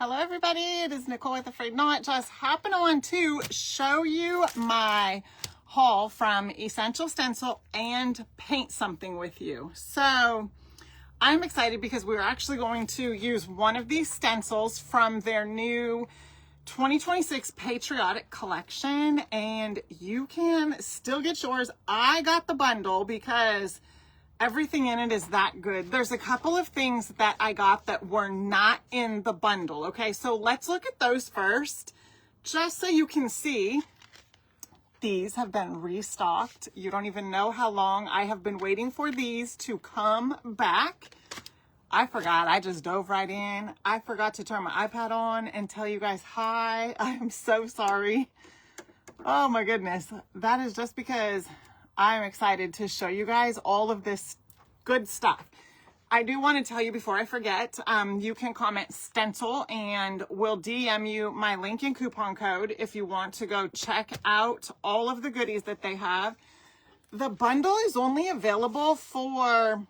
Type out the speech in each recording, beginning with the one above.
Hello everybody, it is Nicole with A-Frayed-Knot. Just hopping on to show you my haul from Essential Stencil and paint something with you. So I'm excited because we're actually going to use one of these stencils from their new 2026 Patriotic collection, and you can still get yours. I got the bundle because everything in it is that good. There's a couple of things that I got that were not in the bundle. Okay, so let's look at those first, just so you can see. These have been restocked. You don't even know how long I have been waiting for these to come back. I forgot, I just dove right in. I forgot to turn my iPad on and tell you guys hi. I am so sorry. Oh my goodness. That is just because I'm excited to show you guys all of this good stuff. I do want to tell you before I forget, you can comment stencil and we'll DM you my link and coupon code if you want to go check out all of the goodies that they have. The bundle is only available for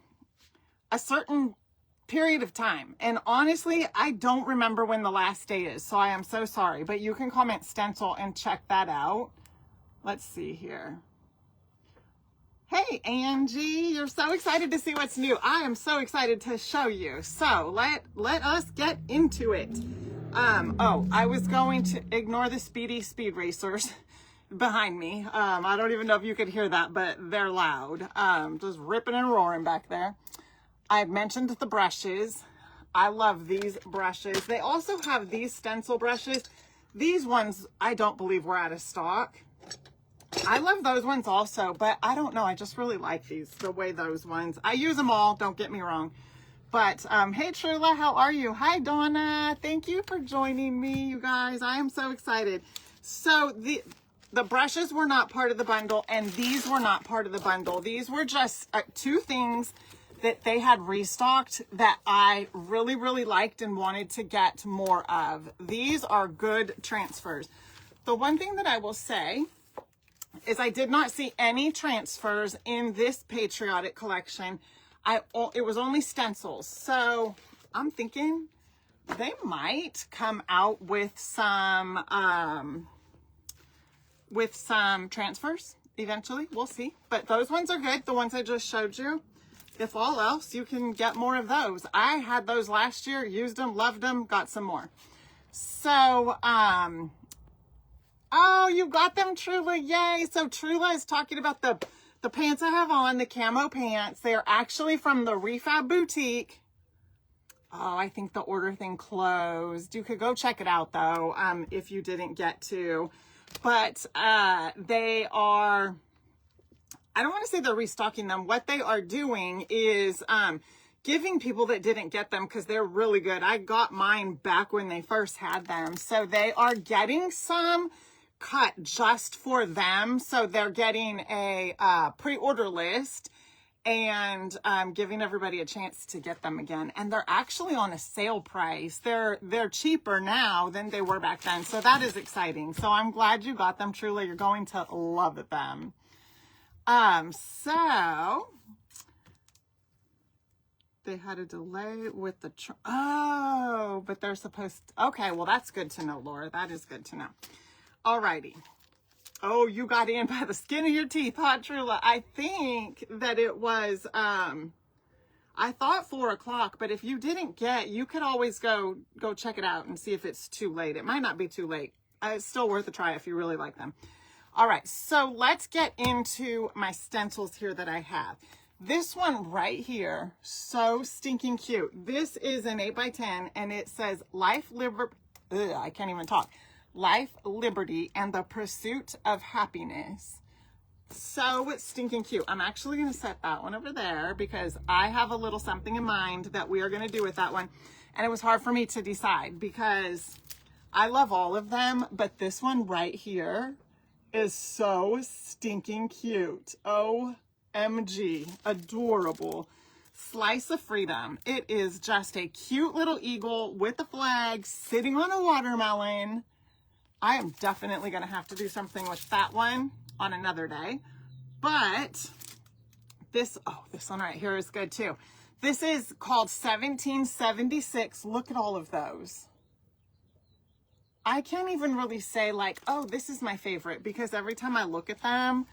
a certain period of time, and honestly I don't remember when the last day is, so I am so sorry, but you can comment stencil and check that out. Let's see here. Hey Angie, you're so excited to see what's new. I am so excited to show you. So let us get into it. Oh, I was going to ignore the speed racers behind me. I don't even know if you could hear that, but they're loud. Just ripping and roaring back there. I've mentioned the brushes. I love these brushes. They also have these stencil brushes. These ones I don't believe were out of stock. I love those ones also, but I don't know. I just really like these, the way those ones. I use them all, don't get me wrong. But hey Trula, how are you? Hi Donna, thank you for joining me, you guys. I am so excited. So the brushes were not part of the bundle, and these were not part of the bundle. These were just two things that they had restocked that I really, really liked and wanted to get more of. These are good transfers. The one thing that I will say is I did not see any transfers in this Patriotic collection. It was only stencils. So I'm thinking they might come out with some transfers eventually. We'll see. But those ones are good. The ones I just showed you. If all else, you can get more of those. I had those last year, used them, loved them, got some more. So, oh, you got them, Trula, yay. So Trula is talking about the pants I have on, the camo pants. They're actually from the Refab Boutique. Oh, I think the order thing closed. You could go check it out though, if you didn't get to. But they are, I don't want to say they're restocking them. What they are doing is giving people that didn't get them, because they're really good. I got mine back when they first had them. So they are getting some cut just for them. So they're getting a pre-order list and giving everybody a chance to get them again. And they're actually on a sale price. They're cheaper now than they were back then. So that is exciting. So I'm glad you got them, Truly. You're going to love them. So they had a delay with the, oh, but they're supposed to, okay, well, that's good to know, Laura. That is good to know. Alrighty. Oh, you got in by the skin of your teeth, huh, Trula? I think that it was, I thought 4 o'clock, but if you didn't get, you could always go check it out and see if it's too late. It might not be too late. It's still worth a try if you really like them. All right, so let's get into my stencils here that I have. This one right here, so stinking cute. This is an 8x10, and it says Life, I can't even talk. Life, Liberty, and the Pursuit of Happiness. So stinking cute. I'm actually going to set that one over there because I have a little something in mind that we are going to do with that one. And it was hard for me to decide because I love all of them, but this one right here is so stinking cute. OMG, adorable. Slice of Freedom. It is just a cute little eagle with a flag sitting on a watermelon. I am definitely going to have to do something with that one on another day. But this one right here is good too. This is called 1776. Look at all of those. I can't even really say like, oh, this is my favorite, because every time I look at them,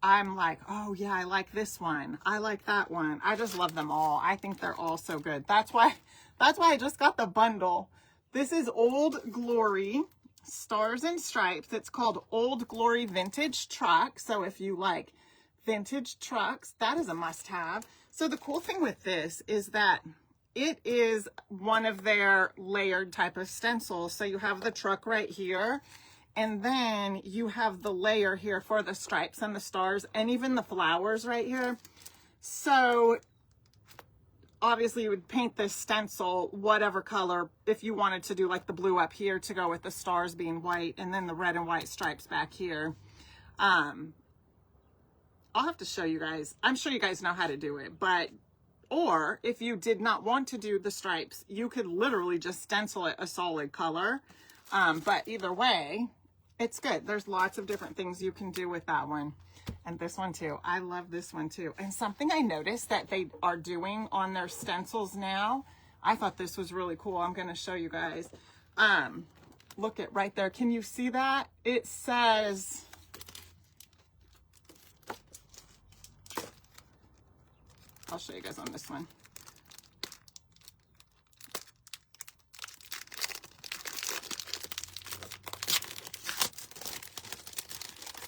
I'm like, oh yeah, I like this one. I like that one. I just love them all. I think they're all so good. That's why I just got the bundle. This is Old Glory Stars and Stripes. It's called Old Glory Vintage Truck. So if you like vintage trucks, that is a must-have. So the cool thing with this is that it is one of their layered type of stencils. So you have the truck right here, and then you have the layer here for the stripes and the stars and even the flowers right here. So obviously you would paint this stencil whatever color if you wanted to do like the blue up here to go with the stars being white, and then the red and white stripes back here. I'll have to show you guys. I'm sure you guys know how to do it, but, or if you did not want to do the stripes, you could literally just stencil it a solid color. But either way, it's good. There's lots of different things you can do with that one. And this one too. I love this one too. And something I noticed that they are doing on their stencils now, I thought this was really cool. I'm going to show you guys. Look at right there. Can you see that? It says, I'll show you guys on this one.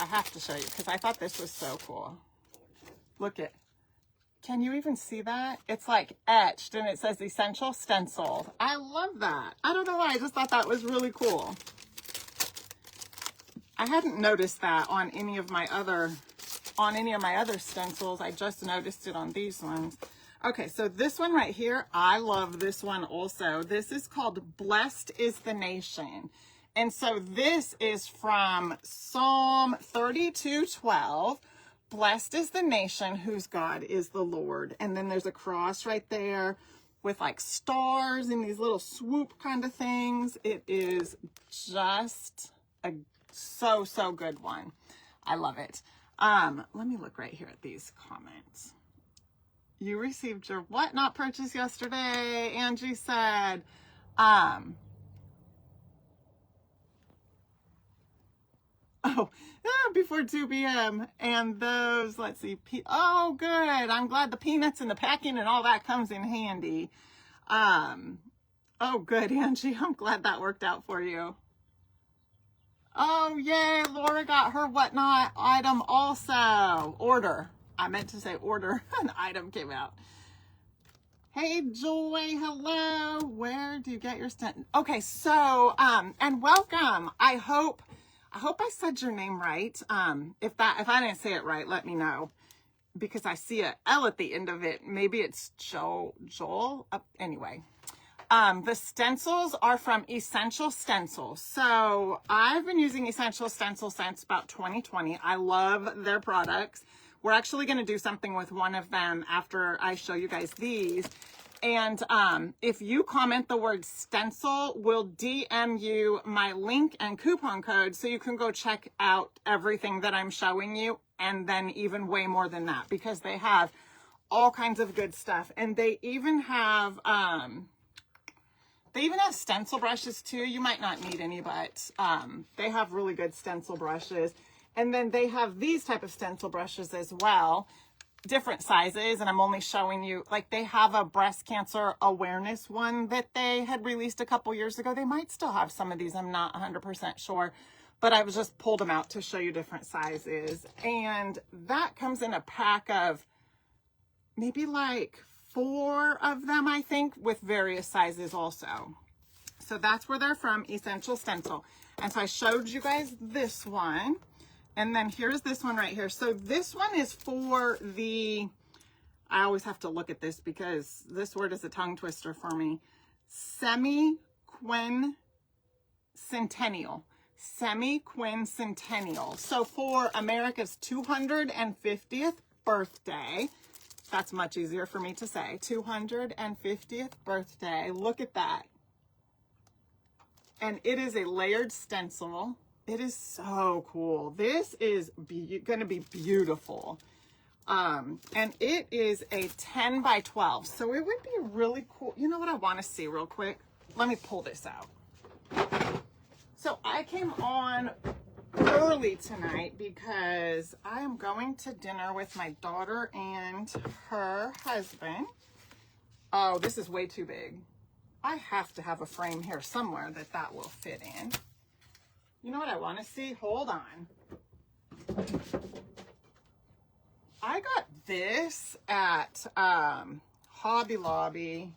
I have to show you because I thought this was so cool. Look at, can you even see that? It's like etched and it says Essential Stencil. I love that. I don't know why, I just thought that was really cool. I hadn't noticed that on any of my other stencils. I just noticed it on these ones. Okay, so this one right here, I love this one also. This is called Blessed is the Nation. And so this is from Psalm 32:12. Blessed is the nation whose God is the Lord. And then there's a cross right there with like stars and these little swoop kind of things. It is just a so good one. I love it. Let me look right here at these comments. You received your what-not purchase yesterday, Angie said. Before 2 p.m. And those, let's see. Oh, good. I'm glad the peanuts and the packing and all that comes in handy. Oh, good, Angie. I'm glad that worked out for you. Oh, yay. Laura got her whatnot item also. Order. I meant to say order. An item came out. Hey, Joy. Hello. Where do you get your stent? Okay, so, and welcome. I hope I said your name right. If I didn't say it right, let me know, because I see a L at the end of it. Maybe it's Joel. Anyway. The stencils are from Essential Stencil. So I've been using Essential Stencil since about 2020. I love their products. We're actually going to do something with one of them after I show you guys these. And if you comment the word stencil, we'll DM you my link and coupon code so you can go check out everything that I'm showing you, and then even way more than that, because they have all kinds of good stuff. And they even have stencil brushes too. You might not need any, but they have really good stencil brushes. And then they have these type of stencil brushes as well, different sizes. And I'm only showing you, like, they have a breast cancer awareness one that they had released a couple years ago. They might still have some of these. I'm not 100% sure, but I was just pulled them out to show you different sizes. And that comes in a pack of maybe like 4 of them, I think, with various sizes also. So that's where they're from, Essential Stencil. And so I showed you guys this one. And then here's this one right here. So this one is for the, I always have to look at this because this word is a tongue twister for me. Semi-quincentennial. Semi-quincentennial. So for America's 250th birthday, that's much easier for me to say, 250th birthday. Look at that. And it is a layered stencil. It is so cool. This is going to be beautiful. And it is a 10 by 12. So it would be really cool. You know what I want to see real quick? Let me pull this out. So I came on early tonight because I am going to dinner with my daughter and her husband. Oh, this is way too big. I have to have a frame here somewhere that will fit in. You know what I want to see? Hold on. I got this at Hobby Lobby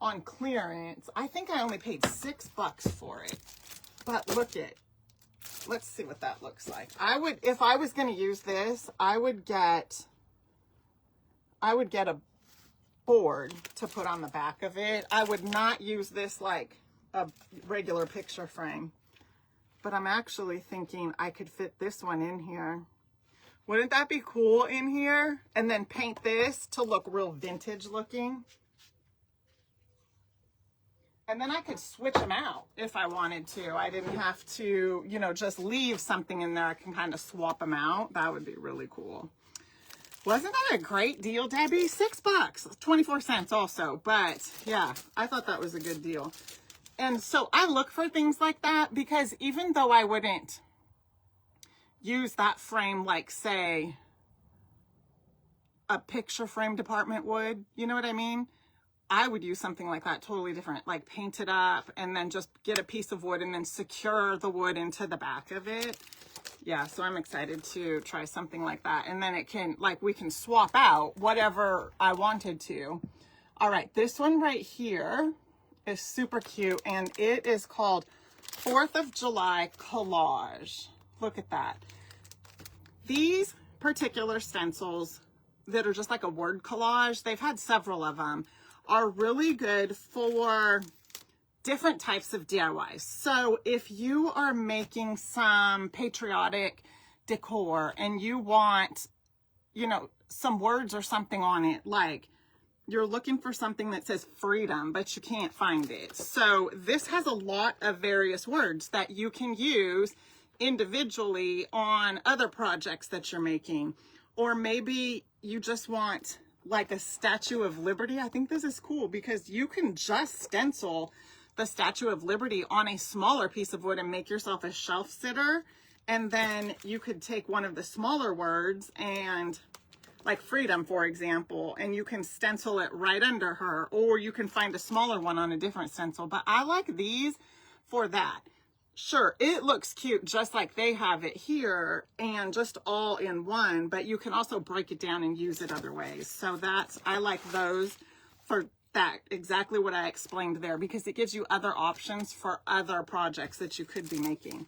on clearance. I think I only paid $6 for it. But look it. Let's see what that looks like. I would, if I was going to use this, I would get a board to put on the back of it. I would not use this like a regular picture frame. But I'm actually thinking I could fit this one in here. Wouldn't that be cool in here? And then paint this to look real vintage looking. And then I could switch them out if I wanted to. I didn't have to, you know, just leave something in there. I can kind of swap them out. That would be really cool. Wasn't that a great deal, Debbie? $6, 24 cents also. But yeah, I thought that was a good deal. And so I look for things like that because even though I wouldn't use that frame like, say, a picture frame department would, you know what I mean? I would use something like that totally different, like paint it up and then just get a piece of wood and then secure the wood into the back of it. Yeah, so I'm excited to try something like that. And then it can, like, we can swap out whatever I wanted to. All right, this one right here is super cute and it is called 4th of July Collage. Look at that. These particular stencils that are just like a word collage, they've had several of them, are really good for different types of DIYs. So if you are making some patriotic decor and you want, you know, some words or something on it, like you're looking for something that says freedom, but you can't find it. So this has a lot of various words that you can use individually on other projects that you're making. Or maybe you just want like a Statue of Liberty. I think this is cool because you can just stencil the Statue of Liberty on a smaller piece of wood and make yourself a shelf sitter. And then you could take one of the smaller words and like freedom, for example, and you can stencil it right under her, or you can find a smaller one on a different stencil. But I like these for that. Sure, it looks cute just like they have it here and just all in one, but you can also break it down and use it other ways. So that's, I like those for that, exactly what I explained there, because it gives you other options for other projects that you could be making.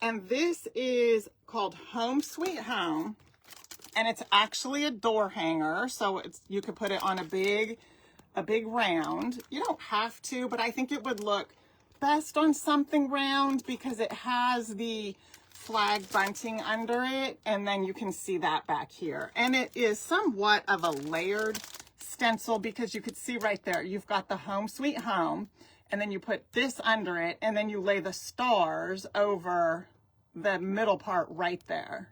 And this is called Home Sweet Home, and it's actually a door hanger. So it's, you could put it on a big round. You don't have to, but I think it would look best on something round because it has the flag bunting under it, and then you can see that back here. And it is somewhat of a layered stencil because you could see right there, you've got the Home Sweet Home, and then you put this under it, and then you lay the stars over the middle part right there.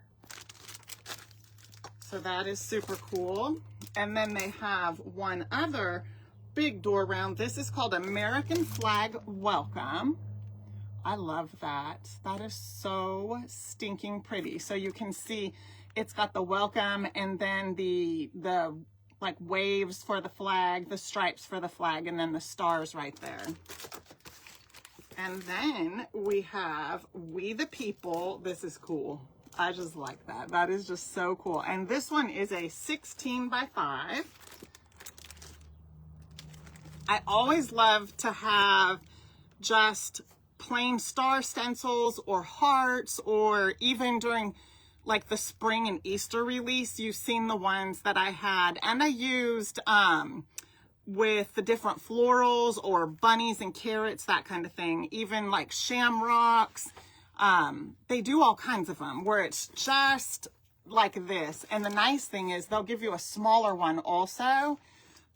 So that is super cool. And then they have one other big door round. This is called American Flag Welcome. I love that. That is so stinking pretty. So you can see it's got the welcome and then the like waves for the flag, the stripes for the flag, and then the stars right there. And then we have We the People. This is cool. I just like that. That is just so cool. And this one is a 16 by 5. I always love to have just plain star stencils or hearts, or even during like the spring and Easter release, you've seen the ones that I had, and I used with the different florals or bunnies and carrots, that kind of thing, even like shamrocks. They do all kinds of them where it's just like this. And the nice thing is they'll give you a smaller one also.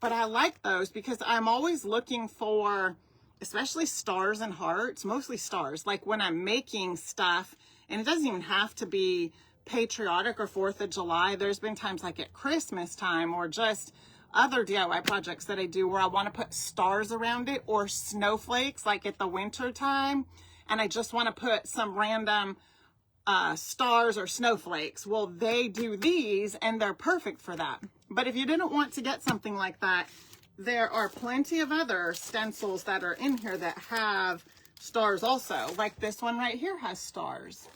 But I like those because I'm always looking for, especially stars and hearts, mostly stars. Like when I'm making stuff, and it doesn't even have to be patriotic or 4th of July. There's been times like at Christmas time or just other DIY projects that I do where I want to put stars around it or snowflakes like at the winter time. and I just want to put some random stars or snowflakes. Well, they do these and they're perfect for that. But if you didn't want to get something like that, there are plenty of other stencils that are in here that have stars also. Like this one right here has stars.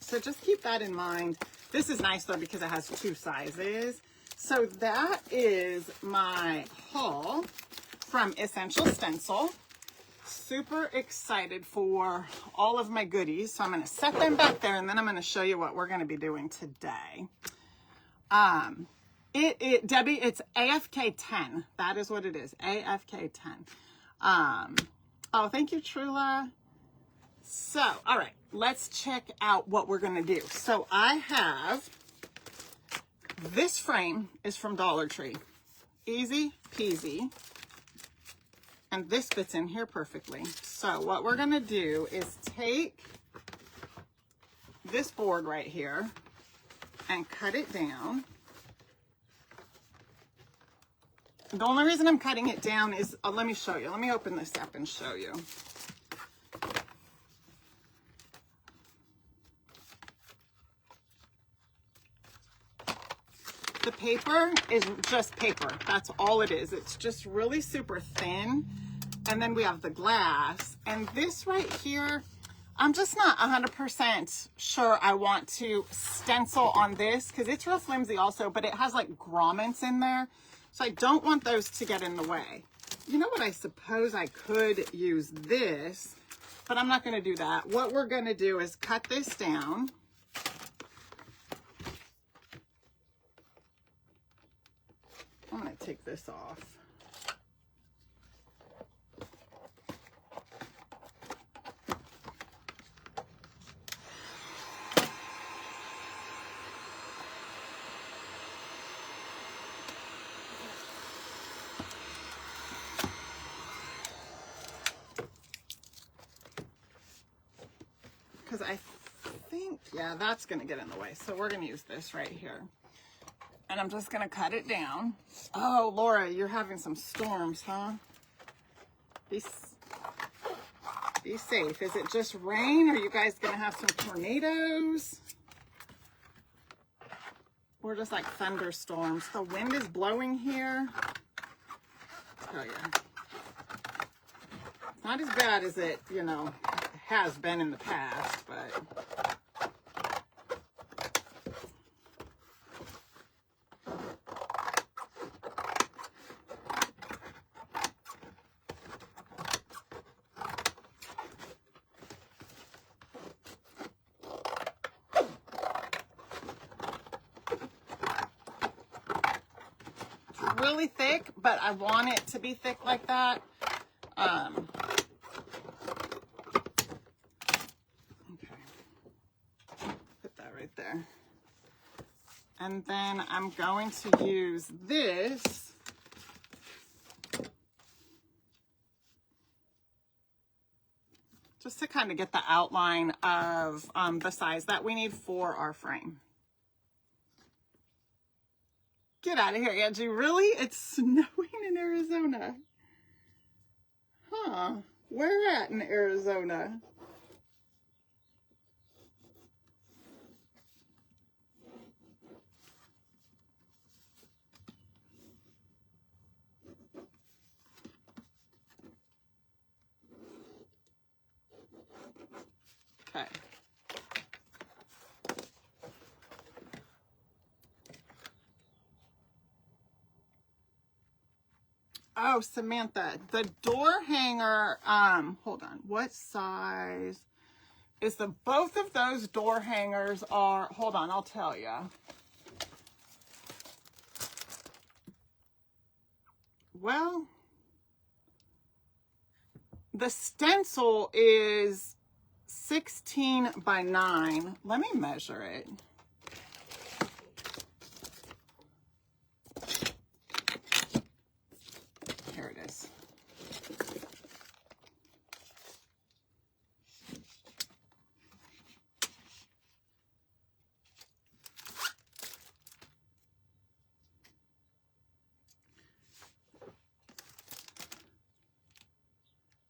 So just keep that in mind. This is nice though because it has 2 sizes. So that is my haul from Essential Stencil. Super excited for all of my goodies. So I'm going to set them back there and then I'm going to show you what we're going to be doing today. Debbie, it's AFK 10. That is what it is. AFK 10. Oh, thank you, Trula. So, all right, let's check out what we're going to do. So I have, this frame is from Dollar Tree. Easy peasy. And this fits in here perfectly. So what we're going to do is take this board right here and cut it down. The only reason I'm cutting it down is, let me show you. Let me open this up and show you. The paper is just paper. That's all it is. It's just really super thin. And then we have the glass. And this right here, I'm just not 100% sure I want to stencil on this because it's real flimsy also, but it has like grommets in there. So I don't want those to get in the way. You know what? I suppose I could use this, but I'm not going to do that. What we're going to do is cut this down. I'm going to take this off. Because I think, yeah, that's going to get in the way. So we're going to use this right here. And I'm just going to cut it down. Oh, Laura, you're having some storms, huh? Be safe. Is it just rain? Are you guys going to have some tornadoes? Or just like thunderstorms? The wind is blowing here. Oh, yeah. It's not as bad as it, you know, has been in the past, but... really thick, but I want it to be thick like that. Okay, put that right there. And then I'm going to use this just to kind of get the outline of the size that we need for our frame. Get out of here, Angie. Really? It's snowing in Arizona. Huh. Where at in Arizona? Okay. Oh, Samantha, the door hanger, hold on, what size is the, both of those door hangers are, hold on, I'll tell you. Well, the stencil is 16 by 9. Let me measure it. Here it is.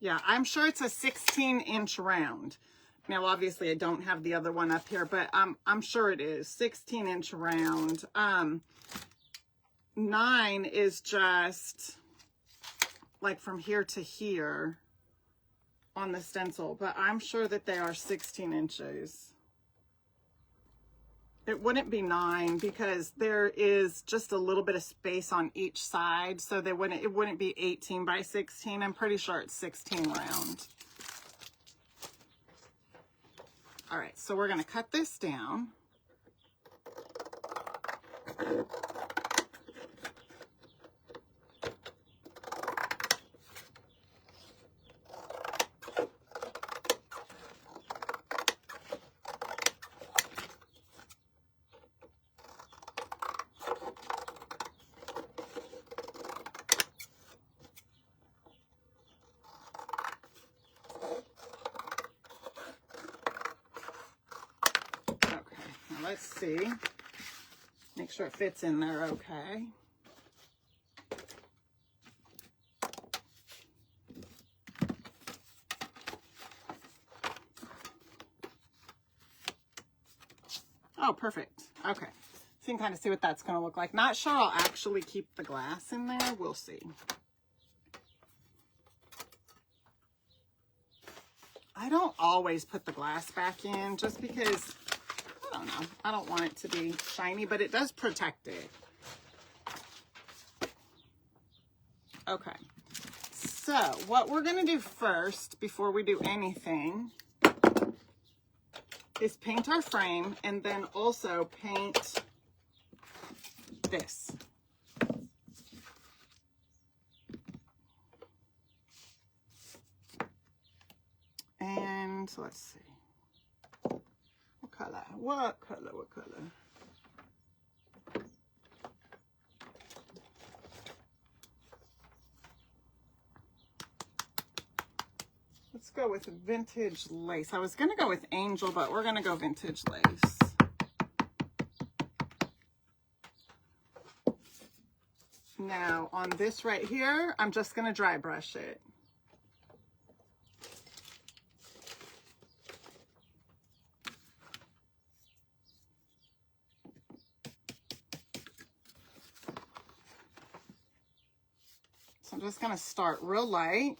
Yeah, I'm sure it's a 16-inch round. Now, obviously, I don't have the other one up here, but I'm sure it is 16-inch round. 9 is just like from here to here on the stencil, but I'm sure that they are 16 inches. It wouldn't be 9 because there is just a little bit of space on each side, so it wouldn't be 18 by 16. I'm pretty sure it's 16 round. All right, so we're gonna cut this down. Let's see. Make sure it fits in there okay. Oh, perfect. Okay. So you can kind of see what that's going to look like. Not sure I'll actually keep the glass in there. We'll see. I don't always put the glass back in just because, I don't know, I don't want it to be shiny, but it does protect it. Okay. So what we're going to do first before we do anything is paint our frame and then also paint this. And let's see. What color? What color? What color? Let's go with vintage lace. I was going to go with angel, but we're going to go vintage lace. Now, on this right here, I'm just going to dry brush it. So I'm just going to start real light.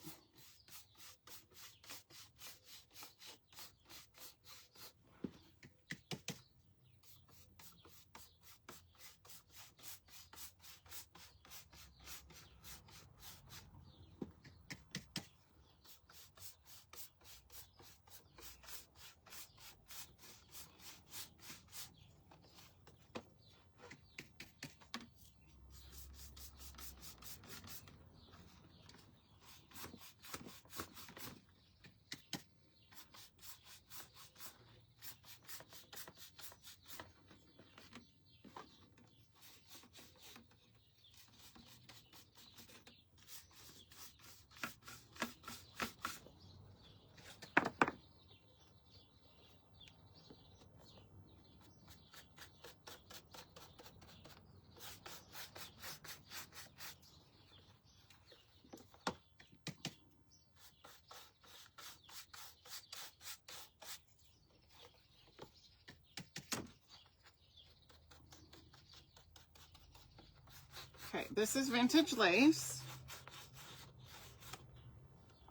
Okay, this is vintage lace.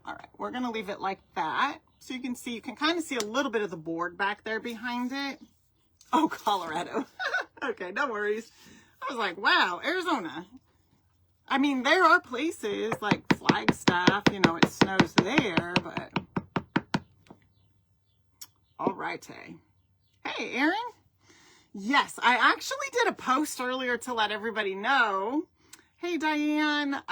All right, we're gonna leave it like that. So you can see, you can kind of see a little bit of the board back there behind it. Oh, Colorado. Okay, no worries. I was like, wow, Arizona. I mean, there are places like Flagstaff, you know, it snows there, but. All righty. Hey, Erin. Yes, I actually did a post earlier to let everybody know, hey, Diane,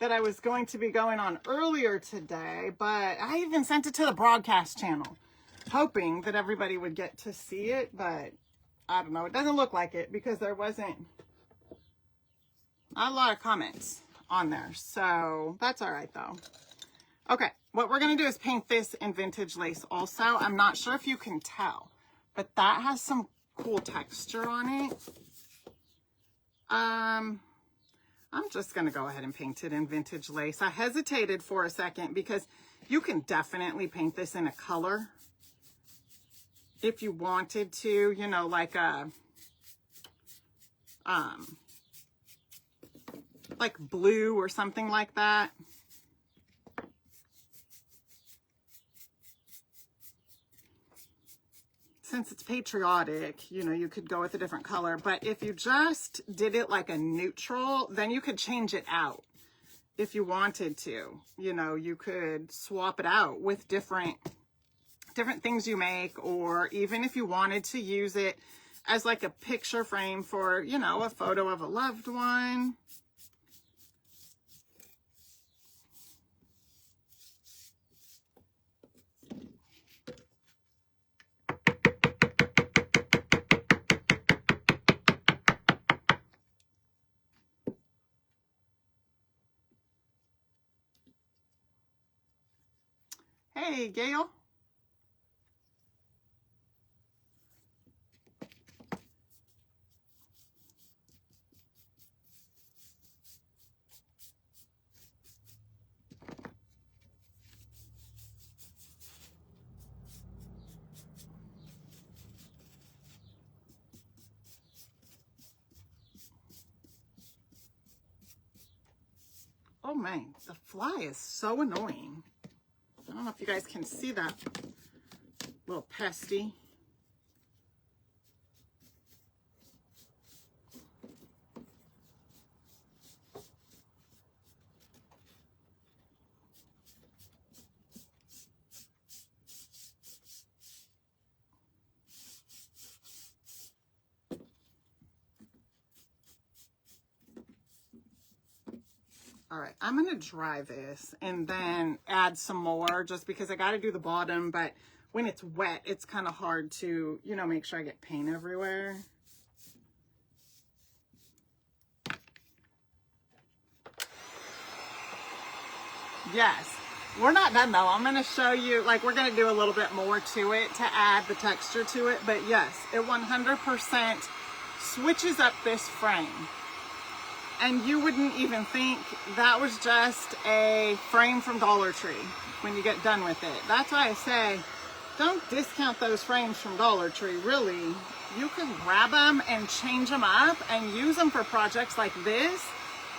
that I was going to be going on earlier today, but I even sent it to the broadcast channel, hoping that everybody would get to see it, but I don't know. It doesn't look like it because there wasn't not a lot of comments on there, so that's all right, though. Okay, what we're going to do is paint this in vintage lace also. I'm not sure if you can tell, but that has some cool texture on it. I'm just going to go ahead and paint it in vintage lace. I hesitated for a second because you can definitely paint this in a color if you wanted to, you know, like blue or something like that. Since it's patriotic, you know, you could go with a different color, but if you just did it like a neutral, then you could change it out if you wanted to. You know, you could swap it out with different things you make, or even if you wanted to use it as like a picture frame for, you know, a photo of a loved one. Hey, Gail. Oh man, the fly is so annoying. I don't know if you guys can see that little pesty. All right, I'm gonna dry this and then add some more just because I gotta do the bottom, but when it's wet, it's kind of hard to, you know, make sure I get paint everywhere. Yes, we're not done though. I'm gonna show you, like, we're gonna do a little bit more to it to add the texture to it, but yes, it 100% switches up this frame. And you wouldn't even think that was just a frame from Dollar Tree when you get done with it. That's why I say, don't discount those frames from Dollar Tree. Really, you can grab them and change them up and use them for projects like this.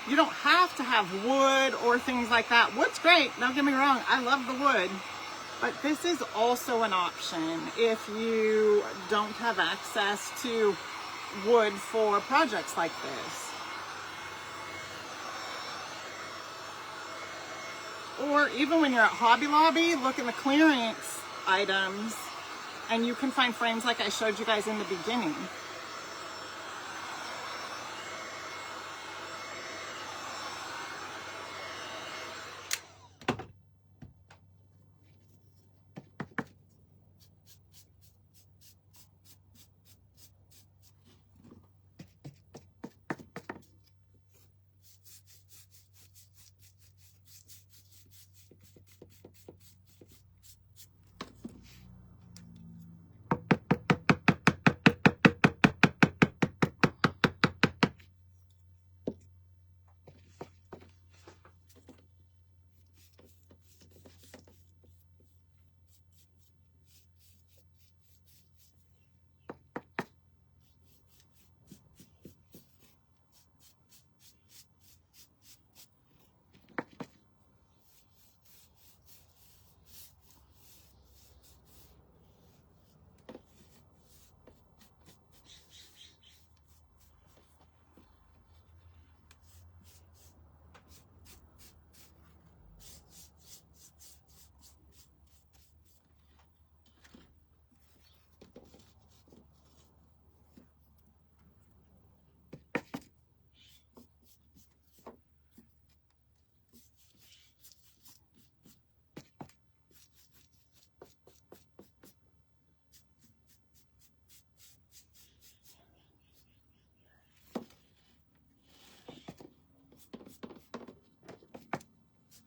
You don't have to have wood or things like that. Wood's great, don't get me wrong, I love the wood. But this is also an option if you don't have access to wood for projects like this. Or even when you're at Hobby Lobby, look in the clearance items and you can find frames like I showed you guys in the beginning.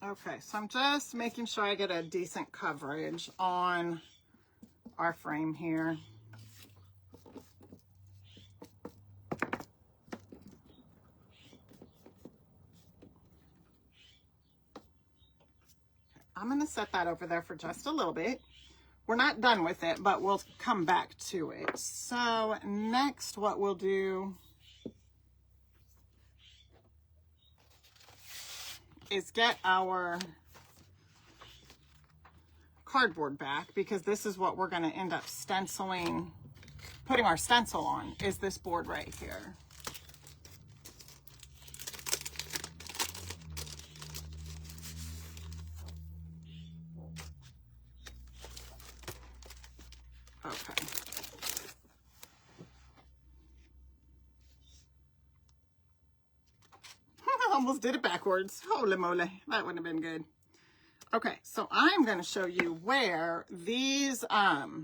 Okay, so I'm just making sure I get a decent coverage on our frame here. I'm going to set that over there for just a little bit. We're not done with it, but we'll come back to it. So next what we'll do is get our cardboard back, because this is what we're going to end up stenciling, putting our stencil on, is this board right here. Okay. I almost did it backwards. Holy moly, that wouldn't have been good. Okay, so I'm going to show you where these, how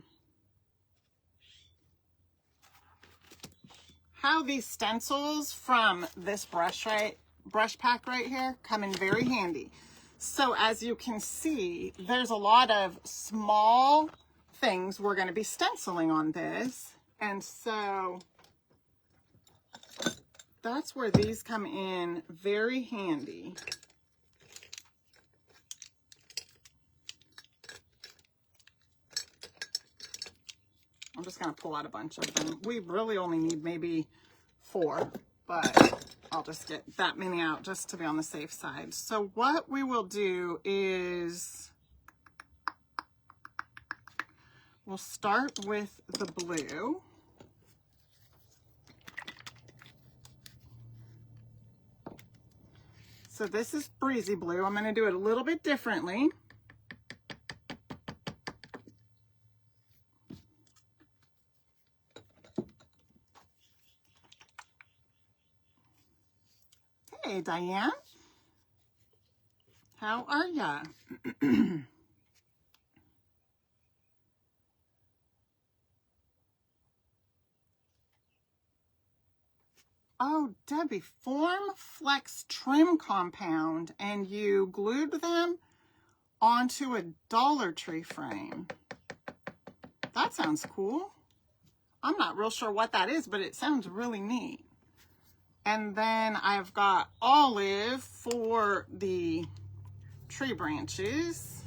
these stencils from this brush pack right here come in very handy. So as you can see, there's a lot of small things we're going to be stenciling on this. And so that's where these come in very handy. I'm just going to pull out a bunch of them. We really only need maybe 4, but I'll just get that many out just to be on the safe side. So what we will do is we'll start with the blue. So this is Breezy Blue. I'm going to do it a little bit differently. Hey, Diane. How are ya? Oh, Debbie, Form Flex Trim Compound, and you glued them onto a Dollar Tree frame. That sounds cool. I'm not real sure what that is, but it sounds really neat. And then I've got Olive for the tree branches.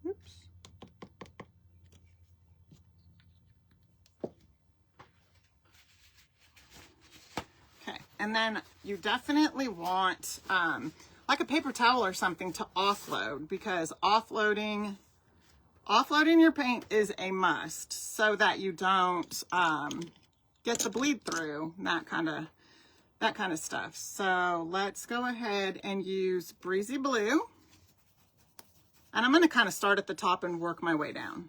Oops. Okay, and then you definitely want like a paper towel or something to offload, because offloading your paint is a must, so that you don't get the bleed through, that kind of stuff. So let's go ahead and use Breezy Blue, and I'm going to kind of start at the top and work my way down.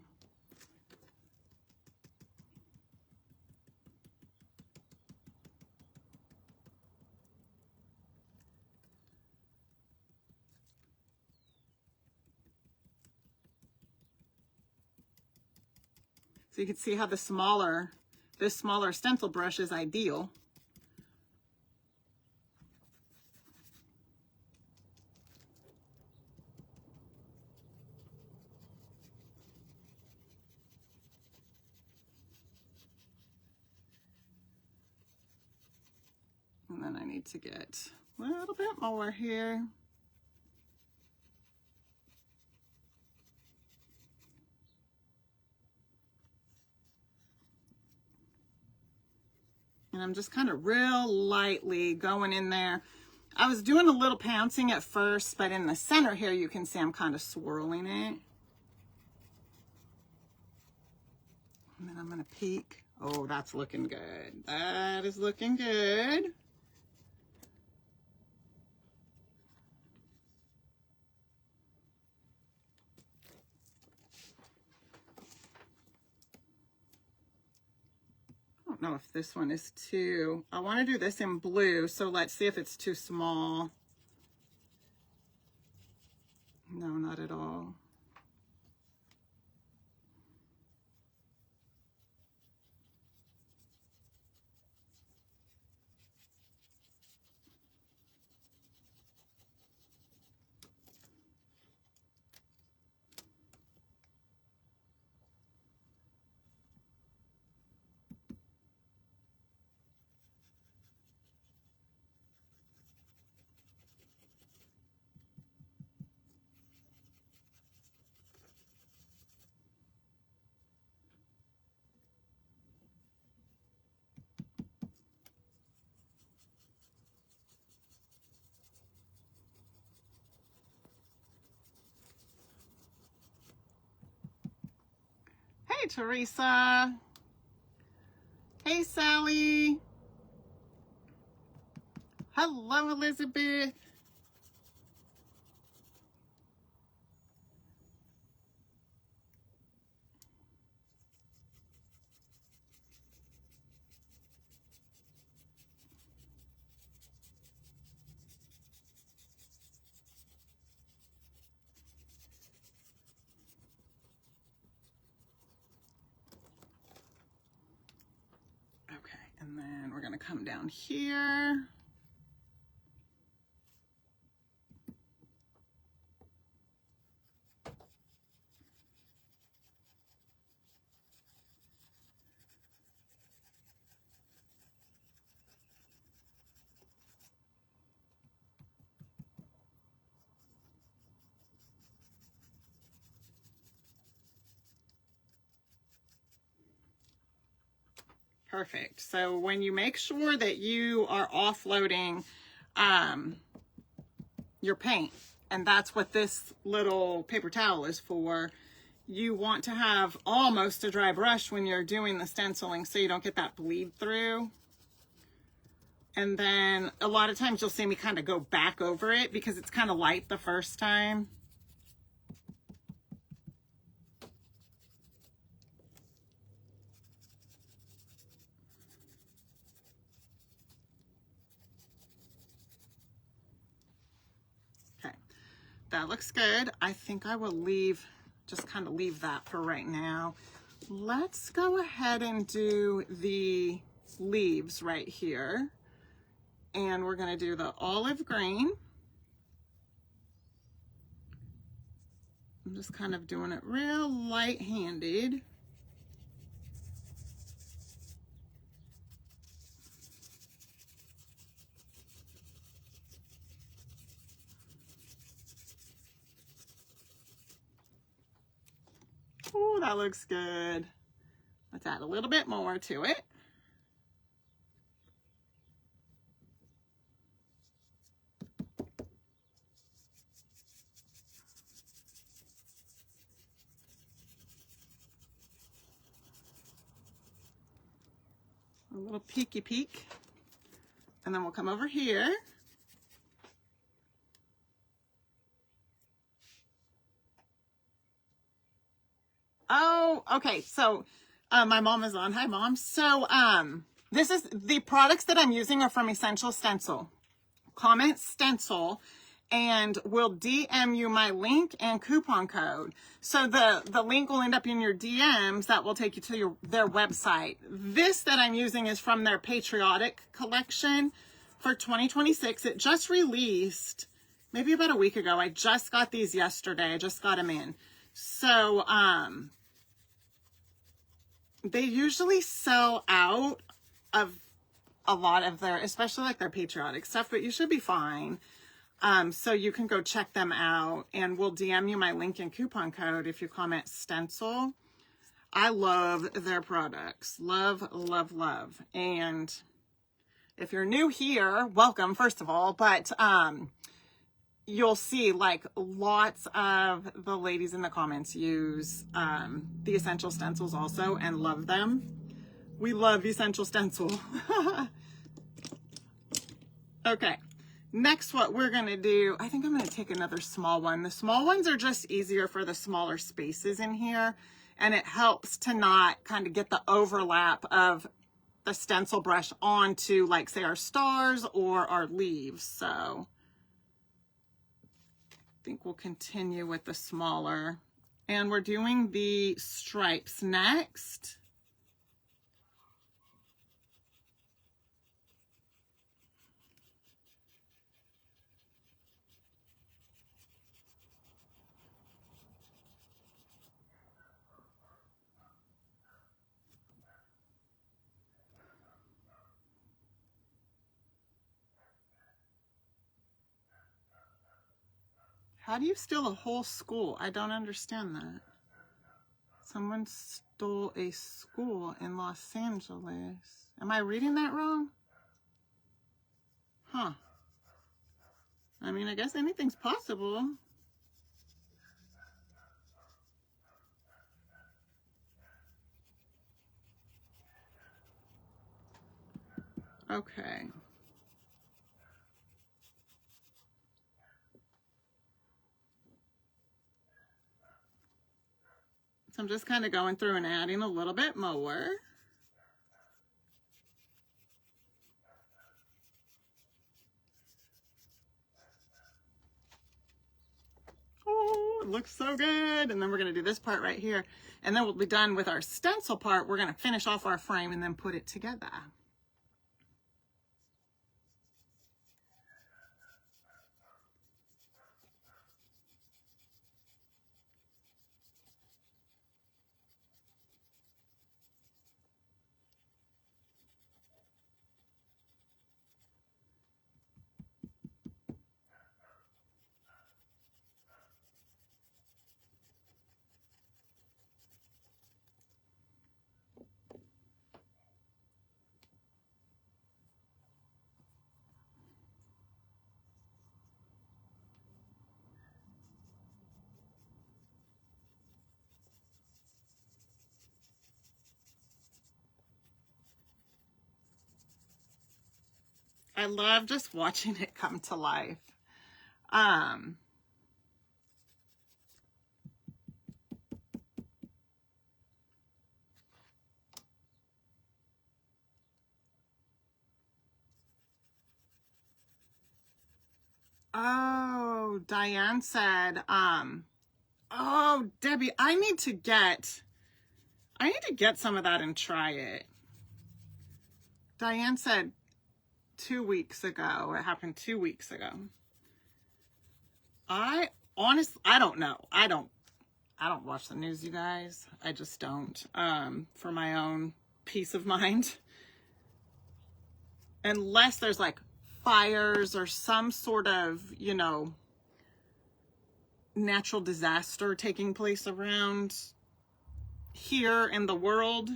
So you can see how this smaller stencil brush is ideal. And then I need to get a little bit more here. And I'm just kind of real lightly going in there. I was doing a little pouncing at first, but in the center here, you can see I'm kind of swirling it. And then I'm going to peek. Oh, that's looking good. That is looking good. I don't know if this one is too, I want to do this in blue, so let's see if it's too small. No, not at all. Hey, Teresa. Hey, Sally. Hello, Elizabeth. Okay, and then we're gonna come down here. Perfect. So when you make sure that you are offloading your paint, and that's what this little paper towel is for, you want to have almost a dry brush when you're doing the stenciling so you don't get that bleed through. And then a lot of times you'll see me kind of go back over it because it's kind of light the first time. Okay, that looks good. I think I will just kind of leave that for right now. Let's go ahead and do the leaves right here. And we're gonna do the olive green. I'm just kind of doing it real light-handed. Oh, that looks good. Let's add a little bit more to it. A little peeky peek. And then we'll come over here. Oh, okay. So my mom is on. Hi, Mom. So this is the products that I'm using are from Essential Stencil. Comment Stencil and we'll DM you my link and coupon code. So the link will end up in your DMs. That will take you to their website. This that I'm using is from their Patriotic collection for 2026. It just released maybe about a week ago. I just got these yesterday. I just got them in. So they usually sell out of a lot of their, especially like their patriotic stuff, but you should be fine. So you can go check them out and we'll DM you my link and coupon code if you comment stencil. I love their products. Love, love, love. And if you're new here, welcome, first of all, but you'll see like lots of the ladies in the comments use the Essential Stencils also and love them. We love Essential Stencil. Okay, next what we're gonna do, I think I'm gonna take another small one. The small ones are just easier for the smaller spaces in here, and it helps to not kind of get the overlap of the stencil brush onto, like, say, our stars or our leaves. So I think we'll continue with the smaller. And we're doing the stripes next. How do you steal a whole school? I don't understand that. Someone stole a school in Los Angeles. Am I reading that wrong? Huh. I mean, I guess anything's possible. Okay. So I'm just kind of going through and adding a little bit more. Oh, it looks so good. And then we're going to do this part right here. And then we'll be done with our stencil part. We're going to finish off our frame and then put it together. I love just watching it come to life. Oh, Diane said, oh, Debbie, I need to get some of that and try it. Diane said 2 weeks ago. It happened 2 weeks ago. I don't know. I don't watch the news, you guys. I just don't. For my own peace of mind. Unless there's like fires or some sort of, you know, natural disaster taking place around here in the world.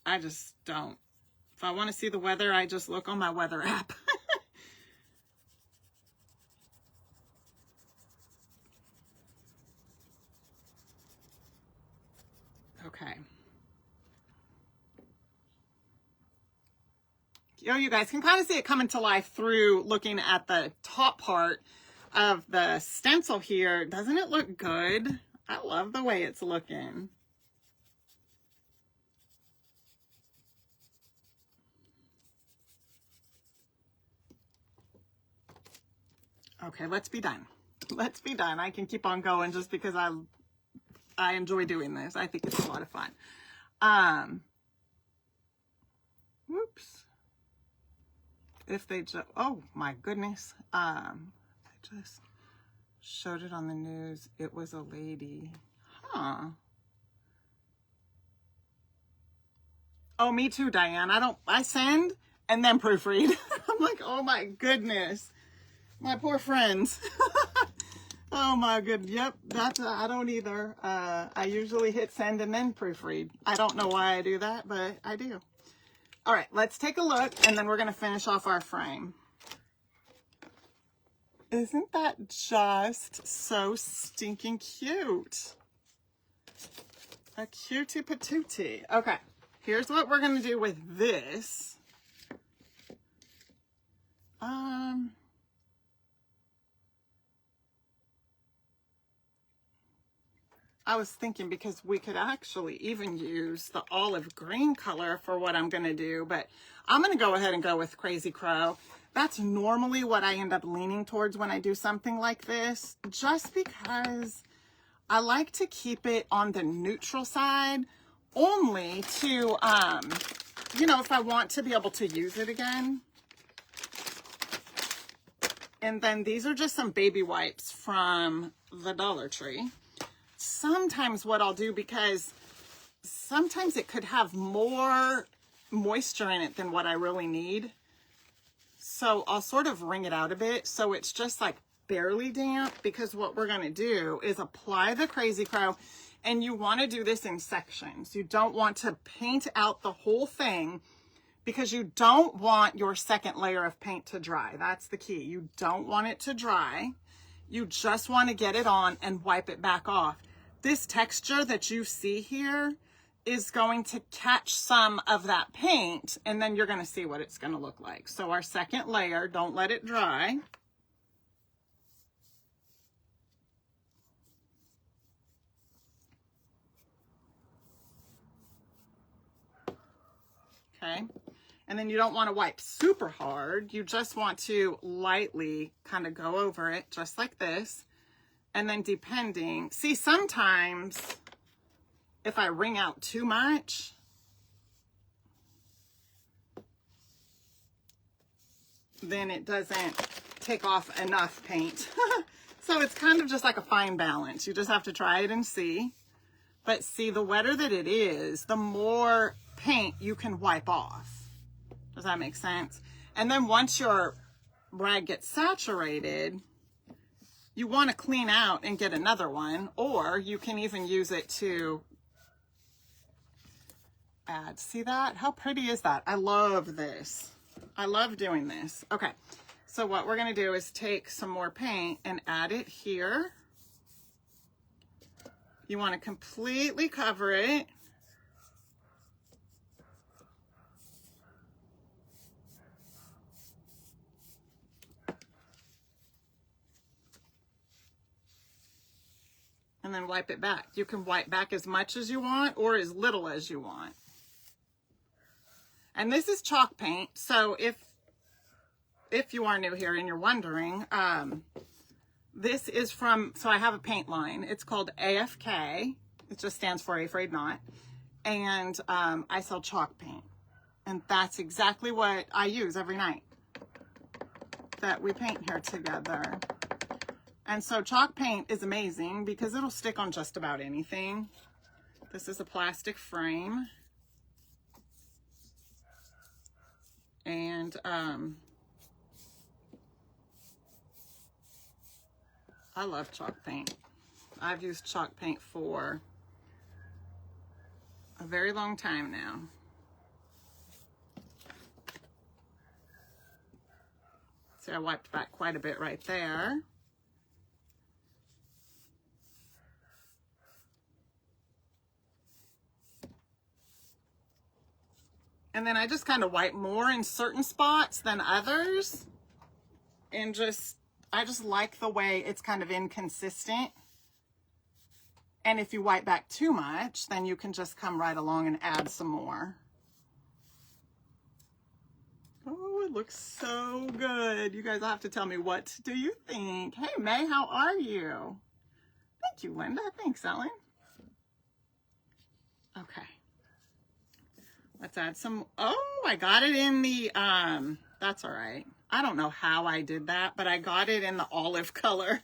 I just don't. If I want to see the weather, I just look on my weather app. Okay. You know, you guys can kind of see it coming to life through looking at the top part of the stencil here. Doesn't it look good? I love the way it's looking. Okay, let's be done. Let's be done. I can keep on going just because I enjoy doing this. I think it's a lot of fun. Whoops. If they just, oh my goodness. They just showed it on the news. It was a lady. Huh. Oh, me too, Diane. I send and then proofread. I'm like, oh my goodness. My poor friends. Oh my good. Yep. I don't either. I usually hit send and then proofread. I don't know why I do that, but I do. All right, let's take a look and then we're going to finish off our frame. Isn't that just so stinking cute? A cutie patootie. Okay, here's what we're going to do with this. I was thinking because we could actually even use the olive green color for what I'm going to do, but I'm going to go ahead and go with Crazy Crow. That's normally what I end up leaning towards when I do something like this, just because I like to keep it on the neutral side, only to, you know, if I want to be able to use it again. And then these are just some baby wipes from the Dollar Tree. Sometimes what I'll do, because sometimes it could have more moisture in it than what I really need. So I'll sort of wring it out a bit so it's just like barely damp, because what we're going to do is apply the Crazy Crow, and you want to do this in sections. You don't want to paint out the whole thing because you don't want your second layer of paint to dry. That's the key. You don't want it to dry. You just want to get it on and wipe it back off. This texture that you see here is going to catch some of that paint, and then you're going to see what it's going to look like. So our second layer, don't let it dry. Okay. And then you don't want to wipe super hard. You just want to lightly kind of go over it, just like this. And then depending, see, sometimes if I wring out too much, then it doesn't take off enough paint. So it's kind of just like a fine balance. You just have to try it and see. But see, the wetter that it is, the more paint you can wipe off. Does that make sense? And then once your rag gets saturated, you want to clean out and get another one, or you can even use it to add. See that? How pretty is that? I love this. I love doing this. Okay, so what we're going to do is take some more paint and add it here. You want to completely cover it. And then wipe it back. You can wipe back as much as you want or as little as you want. And this is chalk paint, so if you are new here and you're wondering, this is from, so I have a paint line. It's called AFK. It just stands for A-Frayed-Knot. And I sell chalk paint. And that's exactly what I use every night that we paint here together. And so chalk paint is amazing because it'll stick on just about anything. This is a plastic frame. And I love chalk paint. I've used chalk paint for a very long time now. See, I wiped back quite a bit right there. And then I just kind of wipe more in certain spots than others. And I just like the way it's kind of inconsistent. And if you wipe back too much, then you can just come right along and add some more. Oh, it looks so good. You guys will have to tell me, what do you think? Hey, May, how are you? Thank you, Linda. Thanks, Ellen. Okay. Let's add some, oh, I got it in the, that's all right. I don't know how I did that, but I got it in the olive color.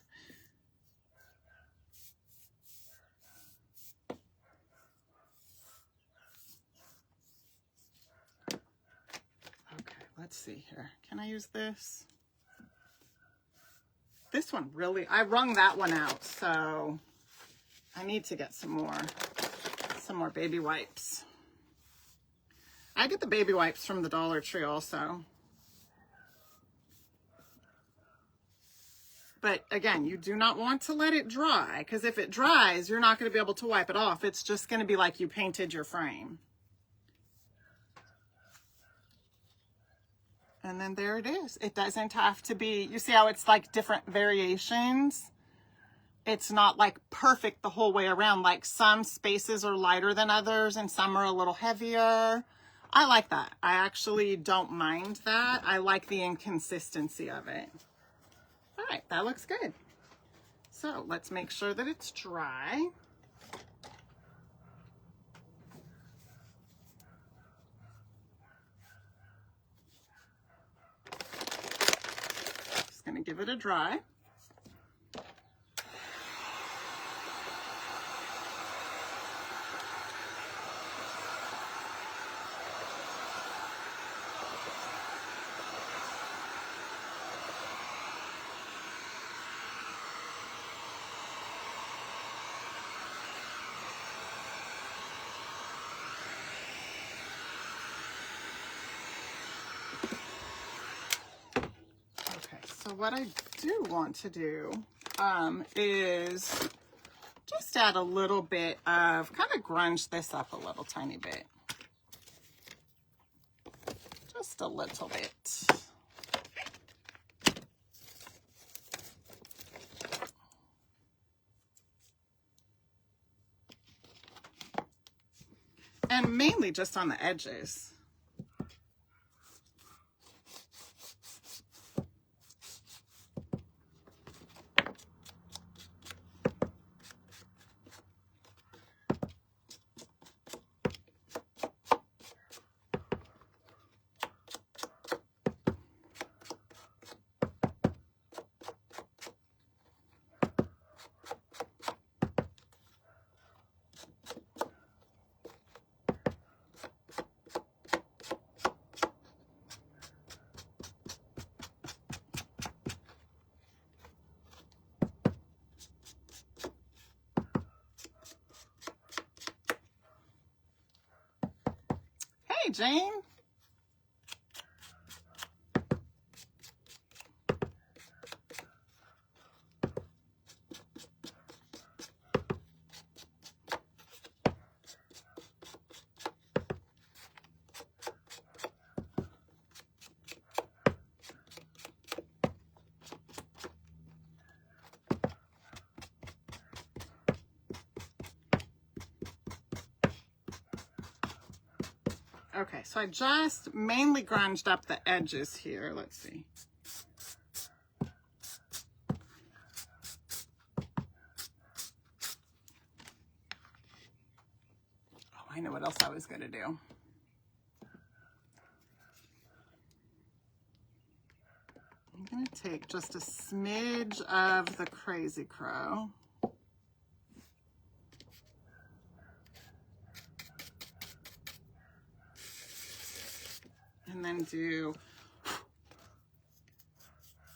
Okay, let's see here. Can I use this? This one really, I wrung that one out, so I need to get some more baby wipes. I get the baby wipes from the Dollar Tree also. But again, you do not want to let it dry, because if it dries, you're not going to be able to wipe it off. It's just going to be like you painted your frame. And then there it is. It doesn't have to be, you see how it's like different variations? It's not like perfect the whole way around. Like some spaces are lighter than others and some are a little heavier. I like that. I actually don't mind that. I like the inconsistency of it. All right, that looks good. So let's make sure that it's dry. Just gonna give it a dry. So what I do want to do is just just add a little bit of, kind of grunge this up a little tiny bit. Just a little bit. And mainly just on the edges. Hey, Jane. Okay, so I just mainly grunged up the edges here. Let's see. Oh, I know what else I was going to do. I'm going to take just a smidge of the Crazy Crow. And then do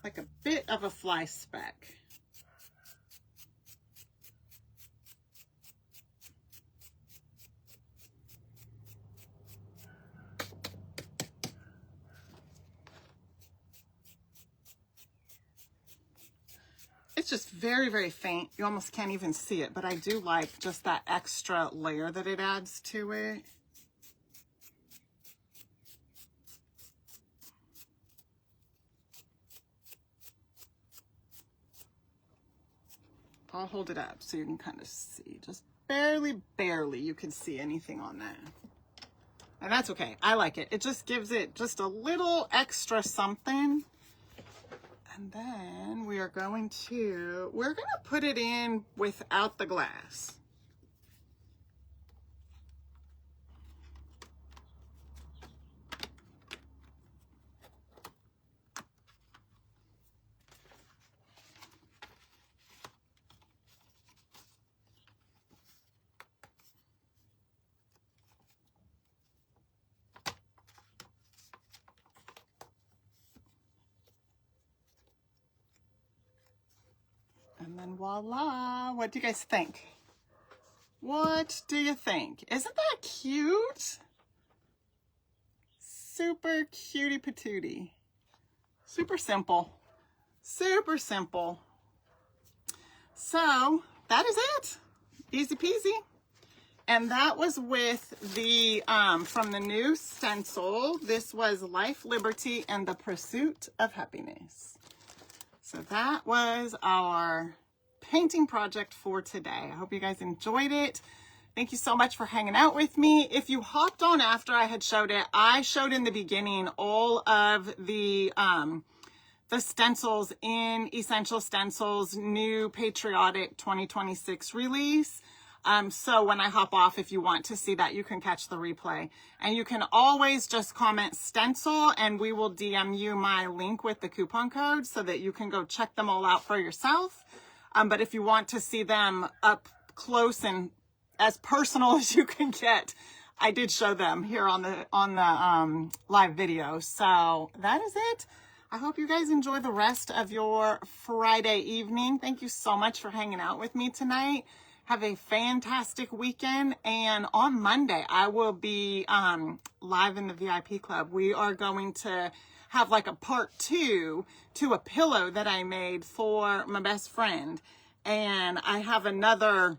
like a bit of a fly speck. It's just very, very faint. You almost can't even see it, but I do like just that extra layer that it adds to it. I'll hold it up so you can kind of see. Just barely you can see anything on that. And that's okay. I like it. It just gives it just a little extra something. And then we're going to put it in without the glass. And then voila, what do you guys think? What do you think? Isn't that cute? Super cutie patootie. Super simple. Super simple. So that is it. Easy peasy. And that was with the, from the new stencil. This was Life, Liberty, and the Pursuit of Happiness. So that was our painting project for today. I hope you guys enjoyed it. Thank you so much for hanging out with me. If you hopped on after I had showed it, I showed in the beginning all of the stencils in Essential Stencil's new Patriotic 2026 release. So when I hop off, if you want to see that, you can catch the replay. And you can always just comment stencil and we will DM you my link with the coupon code so that you can go check them all out for yourself. But if you want to see them up close and as personal as you can get, I did show them here on the live video. So that is it. I hope you guys enjoy the rest of your Friday evening. Thank you so much for hanging out with me tonight. Have a fantastic weekend. And on Monday, I will be live in the VIP club. We are going to have like a part 2 to a pillow that I made for my best friend. And I have another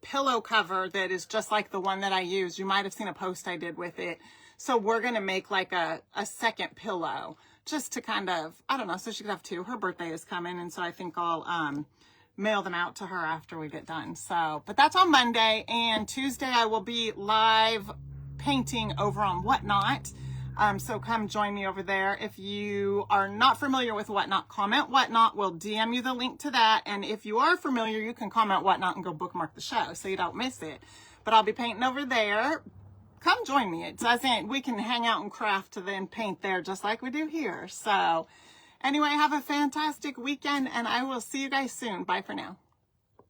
pillow cover that is just like the one that I use. You might have seen a post I did with it. So we're going to make like a second pillow just to kind of, I don't know, so she could have two. Her birthday is coming, and so I think I'll mail them out to her after we get done. So, but that's on Monday, and Tuesday I will be live painting over on Whatnot. So come join me over there. If you are not familiar with Whatnot, comment Whatnot. We'll DM you the link to that. And if you are familiar, you can comment Whatnot and go bookmark the show so you don't miss it. But I'll be painting over there. Come join me. I think we can hang out and craft and then paint there just like we do here. So anyway, have a fantastic weekend, and I will see you guys soon. Bye for now.